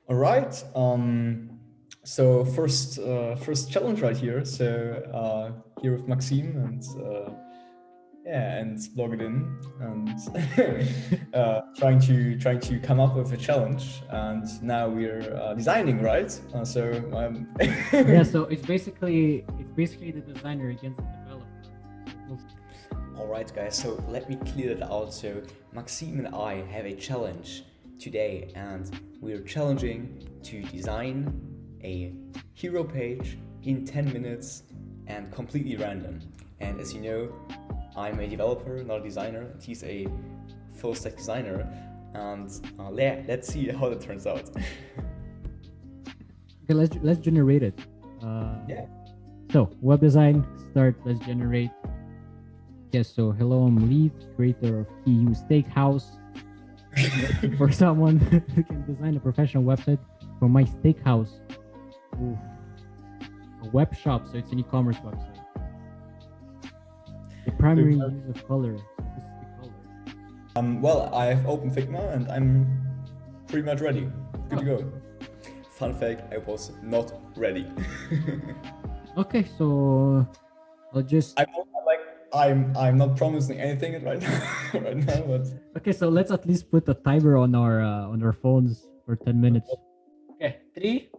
All right. So first challenge right here. So here with Maxime and yeah, and log it in and trying to come up with a challenge. And now we're designing, right? So Yeah, so it's basically the designer against the developer. All right, guys. So let me clear that out. So Maksym and I have a challenge today, and we're challenging to design a hero page in 10 minutes and completely random. And as you know, I'm a developer, not a designer, and he's a full stack designer. And yeah, let's see how that turns out. Okay, let's generate it. yeah. So web design start. Let's generate. Yes. So hello, I'm Leaf, creator of EU Steakhouse. Looking for someone who can design a professional website for my steakhouse. Ooh. A web shop, so it's an e-commerce website. The primary use of color. So this is the color. Well, I've opened Figma and I'm pretty much ready. Good to go. Fun fact, I was not ready. Okay, so I'll just. I'm not promising anything right now, but Okay, so let's at least put a timer on our phones for 10 minutes. Okay, 3,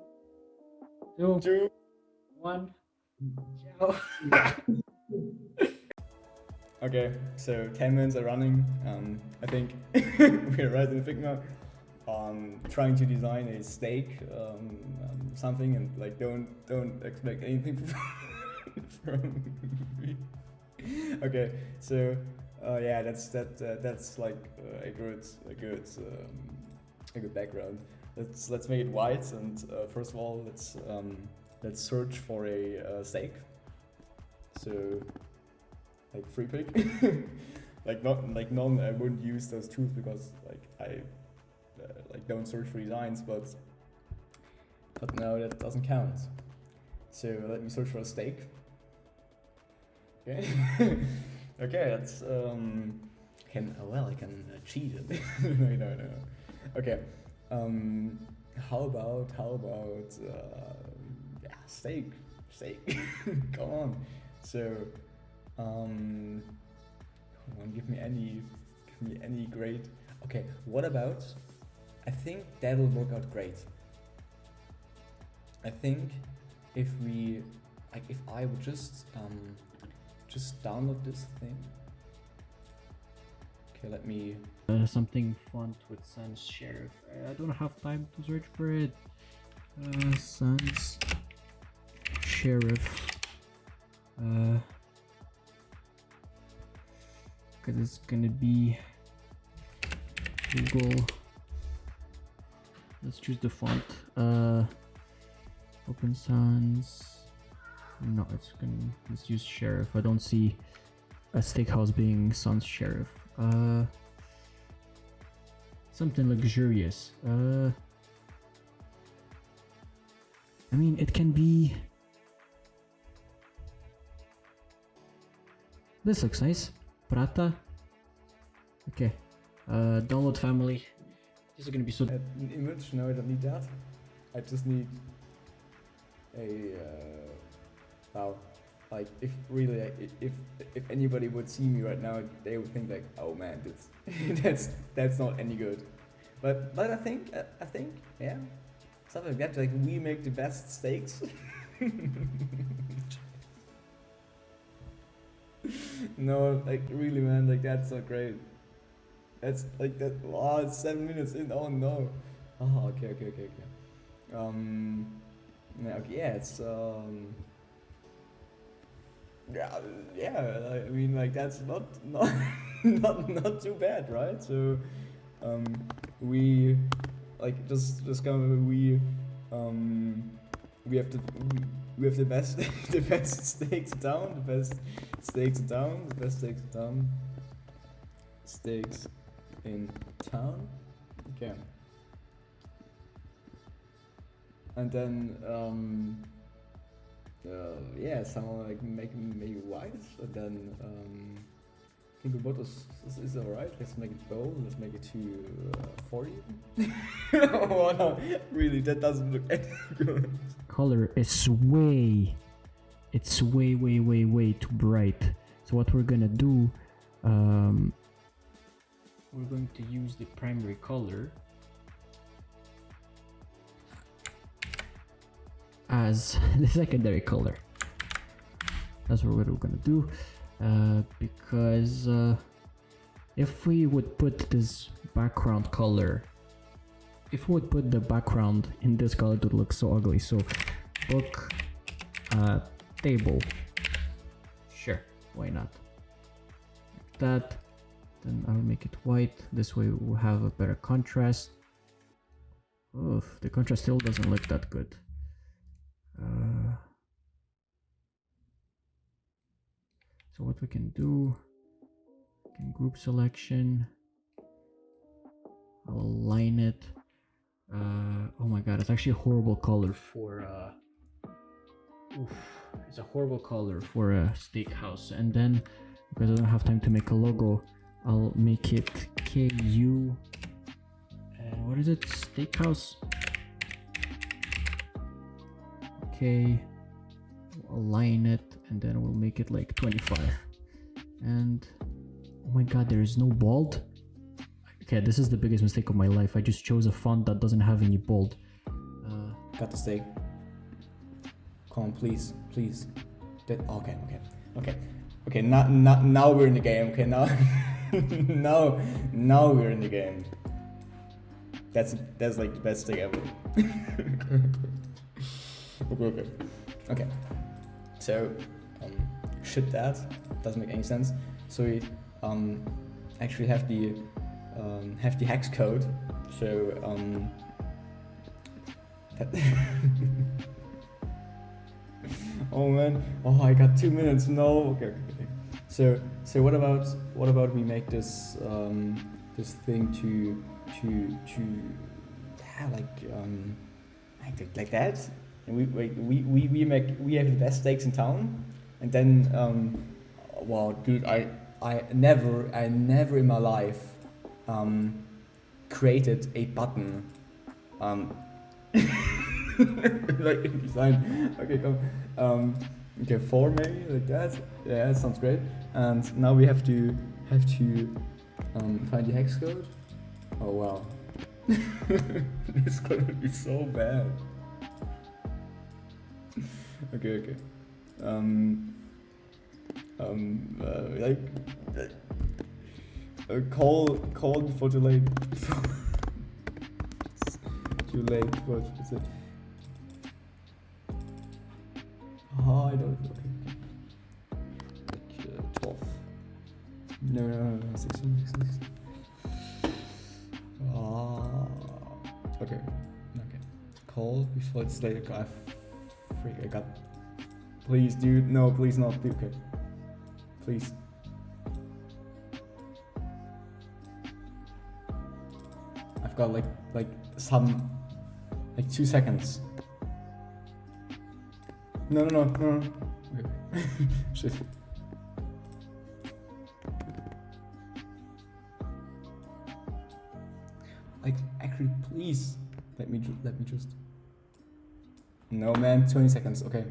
2, two. 1. Ciao. Okay, so 10 minutes are running. I think we're right in Figma. Trying to design a steak, something, and like don't expect anything from me. Okay, so yeah, that's like a good background. Let's make it white, and first of all, let's search for a steak. So like free pick, like none. I wouldn't use those tools because like I like don't search for designs, but no, that doesn't count. So let me search for a steak. Okay. Okay, that's I can cheat it. No. Okay. How about yeah, steak. Come on. So come on, give me any great. Okay, what about? I think that will work out great. I think if we like if I would just download this thing. Okay, let me. Something font with sans serif. I don't have time to search for it. Sans serif. Because it's gonna be Google. Let's choose the font. Open sans. No, let's use serif. I don't see a steakhouse being sans serif. Something luxurious. I mean, it can be. This looks nice. Prata. Okay. Download family. This is gonna be so. An image? No, I don't need that. I just need a. Wow. Like if really if anybody would see me right now, they would think like, oh man, that's not any good. But I think yeah, something like that. Like we make the best steaks. No, like really, man, like that's not great. That's like that. Oh, it's 7 minutes in. Oh no. Oh, okay. Yeah, okay, yeah, it's yeah. I mean, like that's not not too bad, right? So, we like just kind of we have the best the best steaks in town, the best steaks in town, the best steaks in town, steaks in town. Okay. And then yeah, someone like make maybe white, and then think we both is alright. Let's make it bold. Let's make it to 40. Oh no, really, that doesn't look any good. Color is way too bright. So what we're gonna do, we're going to use the primary color as the secondary color. That's what we're gonna do, because if we would put this background color, if we would put the background in this color, it would look so ugly. So book table, sure, why not? Like that. Then I'll make it white. This way we'll have a better contrast. Oh, the contrast still doesn't look that good. So what we can do, we can group selection, I'll align it. Oh my god, it's actually a horrible color for it's a horrible color for a steakhouse. And then because I don't have time to make a logo, I'll make it KU and what is it, steakhouse. Okay, we'll align it and then we'll make it like 25. And oh my god, there is no bold. Okay, this is the biggest mistake of my life. I just chose a font that doesn't have any bold. Got the steak. Come on, please. Okay. Now we're in the game. Okay, now now we're in the game. That's like the best thing ever. Okay. So shit, that doesn't make any sense. So we actually have the hex code. So oh man, oh I got 2 minutes. No, okay. So what about we make this this thing to yeah, like that, and we have the best steaks in town, and then wow, dude, I never in my life created a button like in design. Okay, come. Okay, 4 maybe, like that. Yeah, that sounds great. And now we have to find the hex code. Oh wow, this is gonna be so bad. Okay. Call before too late. Too late. What is it? Oh, I don't. Okay. Like 12. No, 16. Okay. Call before it's late. I got. Please, dude. No, please not. Okay. Please. I've got like 2 seconds. No. Okay. Shit. Like, actually, please let me just. No, man, 20 seconds. Okay.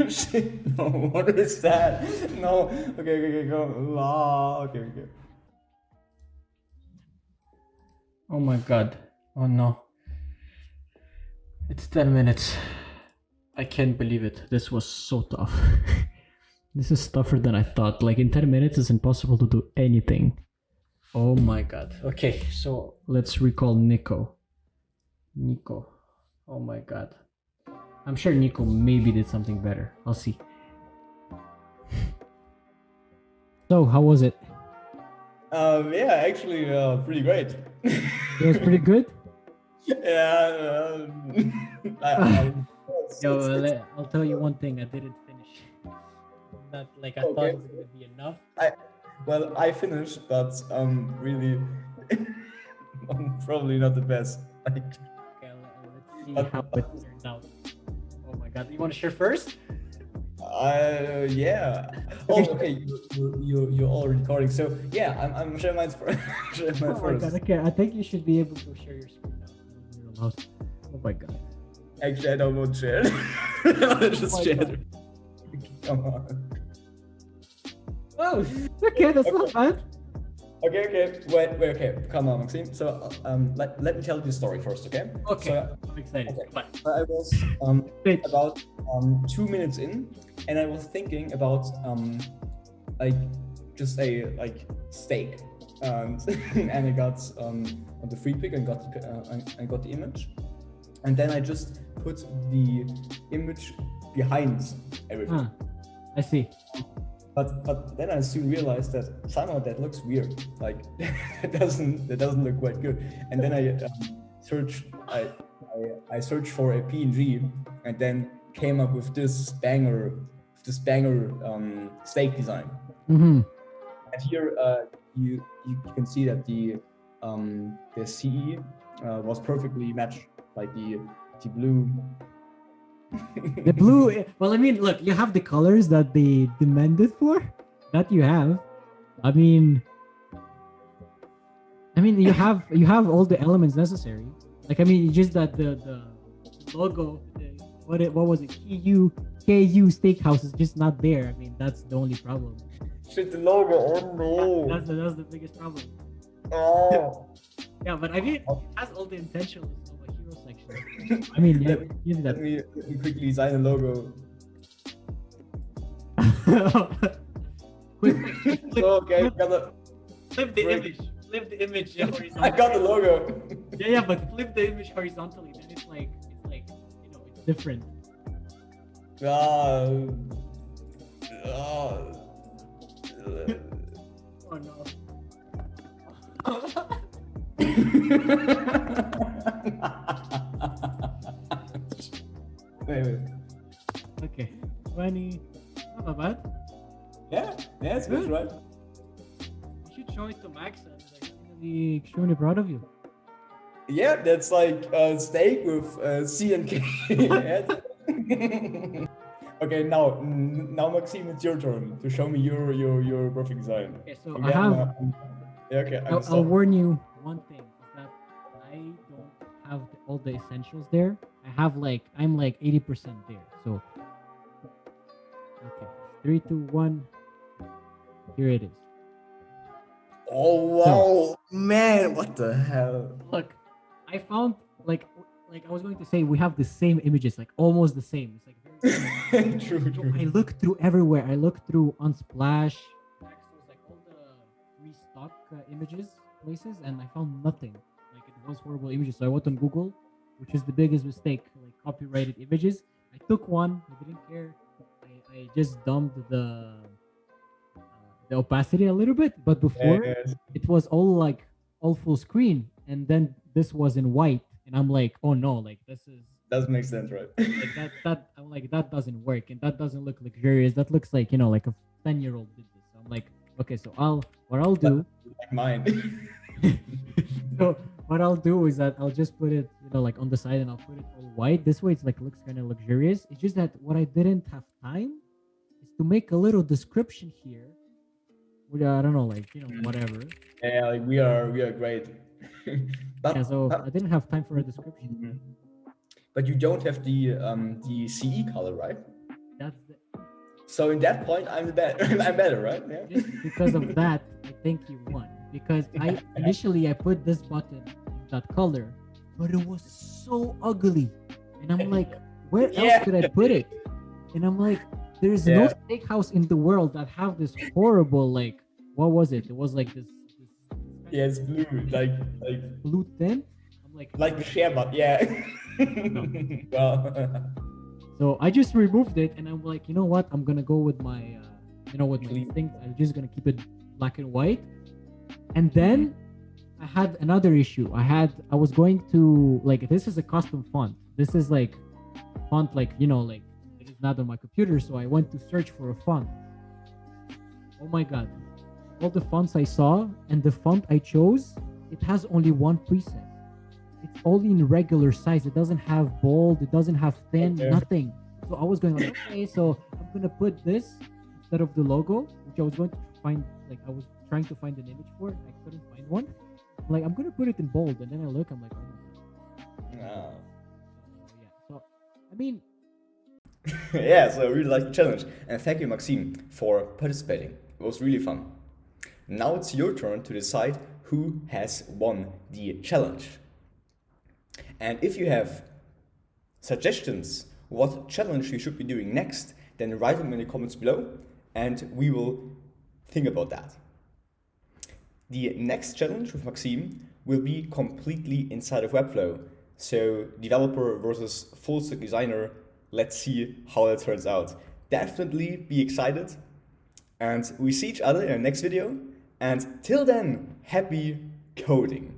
Shit. No, what is that? No. Okay, go. Okay. Oh my god. Oh no. It's 10 minutes. I can't believe it. This was so tough. This is tougher than I thought. Like in 10 minutes it's impossible to do anything. Oh my god. Okay, so let's recall Nico. Oh my god. I'm sure Nico maybe did something better. I'll see. So, how was it? Yeah, actually, pretty great. It was pretty good? Yeah. I'll tell you one thing. I didn't finish. Not like I thought it was gonna be enough. I finished, but really, I'm probably not the best. Like, Okay, let's see how it turns out. Oh my god, you want to share first? Yeah. Oh, okay. You're all recording. So yeah, I'm sharing mine first. Sharing mine Oh my god, first. okay, I think you should be able to share your screen now. You're allowed. Oh my god. Actually, I don't want to share it. I just my shared God. it. Come on. Oh, okay, that's not bad. Okay. Wait. Okay. Come on, Maxime. So let me tell you the story first, okay? Okay, So, I'm excited. okay. Come So I was Pitch. about 2 minutes in, and I was thinking about like just a steak, and and I got on the free pick and got the image, and then I just put the image behind everything. on. I see. But then I soon realized that somehow that looks weird. Like it doesn't look quite good. And then I searched for a PNG and then came up with this banger steak design. Mm-hmm. And here you can see that the CE was perfectly matched, like the blue. The blue. Well, I mean, look, you have the colors that they demanded for. That you have. I mean, you have all the elements necessary. Like, I mean, it's just that the logo, what was it? KU Steakhouse is just not there. I mean, that's the only problem. Shit, the logo. Oh no. That's the biggest problem. Oh. Yeah, but I mean, it has all the essentials of a hero section. I mean, yeah, give that. Let me quickly design a logo. Quick, So, okay, flip the image. Flip the image horizontally. I got the logo. Yeah, but flip the image horizontally. Then it's like it's different. Oh no. Wait. Okay, 20. Not bad. Yeah, it's good, right? You should show it to Max. I'm like extremely proud of you. Yeah, that's like steak with C and K. Okay, now Maxime, it's your turn to show me your perfect design. Okay, so Again, I have. okay, I'll warn you one thing is that I don't have all the essentials there. I'm like 80% there. So okay, 3, 2, 1. Here it is. Oh wow, man! What the hell? Look, I found like I was going to say we have the same images, like almost the same. It's like very True. I looked through everywhere. I looked through Unsplash, Maxos, like all the restock images places, and I found nothing. Like it was horrible images. So I went on Google, which is the biggest mistake, like copyrighted images. I took one. I didn't care. I just dumped the opacity a little bit, but before it was all full screen, and then this was in white, and I'm like, oh no, like this is doesn't make sense, right? like that I'm like, that doesn't work, and that doesn't look luxurious. That looks like like a 10-year-old did this. So I'm like, okay, so what I'll do like mine. so what I'll do is that I'll just put it like on the side, and I'll put it all white. This way it's like looks kind of luxurious. It's just that what I didn't have time is to make a little description here. I don't know, whatever. Yeah, like we are great. But, yeah, so I didn't have time for a description. Mm-hmm. But you don't have the CE color, right? That's so in that point, I'm better, right? Yeah. Just because of that, I think you won. Because initially I put this button in that color, but it was so ugly, and I'm like, where else could I put it? And I'm like, there's no steakhouse in the world that have this horrible, like, what was it? It was like this yeah, it's blue, like blue tint. I'm like the share button, yeah. No. Well, so I just removed it, and I'm like, you know what? I'm gonna go with my, with my instinct. I'm just gonna keep it black and white. And then I had another issue. I was going to this is a custom font. This is like font, it is not on my computer. So I went to search for a font. Oh my god! All the fonts I saw and the font I chose, it has only one preset. It's only in regular size. It doesn't have bold. It doesn't have thin. Nothing. So I was going like, okay, so I'm gonna put this instead of the logo, which I was going to find. Like I was trying to find an image for it, and I couldn't find one. Like I'm gonna put it in bold, and then I look, I'm like, oh my god. Ah. So yeah. So I mean, Yeah, so I really like the challenge. And thank you, Maxime, for participating. It was really fun. Now it's your turn to decide who has won the challenge. And if you have suggestions what challenge you should be doing next, then write them in the comments below and we will think about that. The next challenge with Maxime will be completely inside of Webflow. So developer versus full stack designer. Let's see how that turns out. Definitely be excited. And we see each other in the next video. And till then, happy coding.